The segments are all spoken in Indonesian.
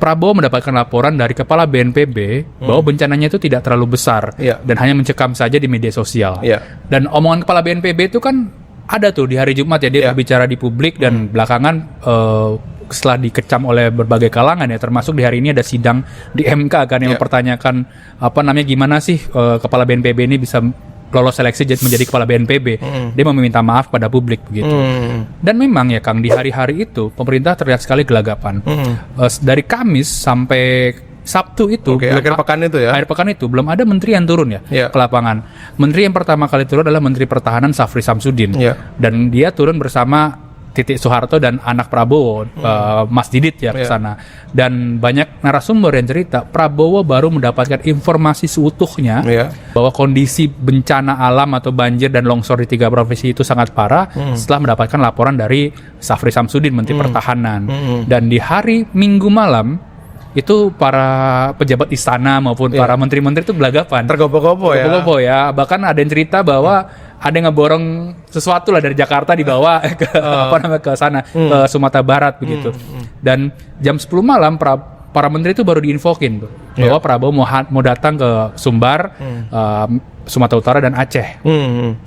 Prabowo mendapatkan laporan dari Kepala BNPB bahwa bencananya itu tidak terlalu besar dan hanya mencekam saja di media sosial. Dan omongan Kepala BNPB itu kan ada tuh di hari Jumat ya, dia berbicara di publik dan belakangan setelah dikecam oleh berbagai kalangan ya, termasuk di hari ini ada sidang di MK kan yang mempertanyakan gimana sih Kepala BNPB ini bisa lolos seleksi menjadi Kepala BNPB. Dia meminta maaf pada publik begitu. Dan memang ya Kang, di hari-hari itu pemerintah terlihat sekali gelagapan. Dari Kamis sampai Sabtu itu, akhir pekan itu ya. Akhir pekan itu belum ada menteri yang turun ke lapangan. Menteri yang pertama kali turun adalah Menteri Pertahanan Syafri Samsudin. Dan dia turun bersama Titik Soeharto dan anak Prabowo, Mas Didit ke sana. Dan banyak narasumber yang cerita Prabowo baru mendapatkan informasi seutuhnya bahwa kondisi bencana alam atau banjir dan longsor di 3 provinsi itu sangat parah setelah mendapatkan laporan dari Syafri Samsudin, Menteri Pertahanan. Dan di hari Minggu malam itu para pejabat istana maupun para menteri-menteri itu belagapan, tergopoh-gopoh ya. Bahkan ada yang cerita bahwa ada yang ngeborong sesuatu lah dari Jakarta dibawa ke ke sana, ke Sumatera Barat begitu. Dan jam 10 malam para menteri itu baru diinfokin tuh bahwa Prabowo mau datang ke Sumbar, Sumatera Utara dan Aceh.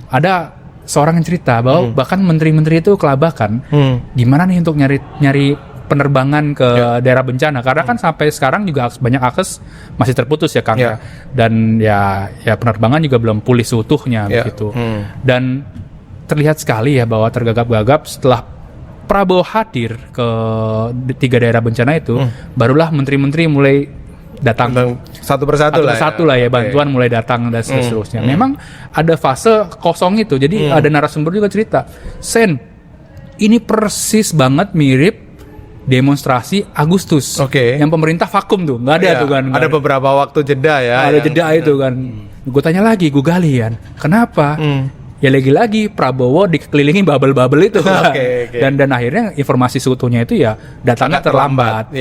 Ada seorang yang cerita bahwa bahkan menteri-menteri itu kelabakan gimana nih untuk nyari penerbangan ke daerah bencana, karena kan sampai sekarang juga banyak akses masih terputus ya Kang. Dan ya penerbangan juga belum pulih seutuhnya begitu. Dan terlihat sekali ya bahwa tergagap-gagap setelah Prabowo hadir ke 3 daerah bencana itu, barulah menteri-menteri mulai datang satu persatu lah ya, bantuan mulai datang dan seterusnya. Memang ada fase kosong itu. Jadi ada narasumber juga cerita, Sen, ini persis banget mirip demonstrasi Agustus yang pemerintah vakum tuh, nggak ada tuh kan. Ada beberapa waktu jeda ya. Ada jeda itu kan. Gue tanya lagi, gue gali kan, kenapa? Ya lagi-lagi Prabowo dikelilingi bubble-bubble itu. Dan akhirnya informasi seutuhnya itu ya datangnya terlambat.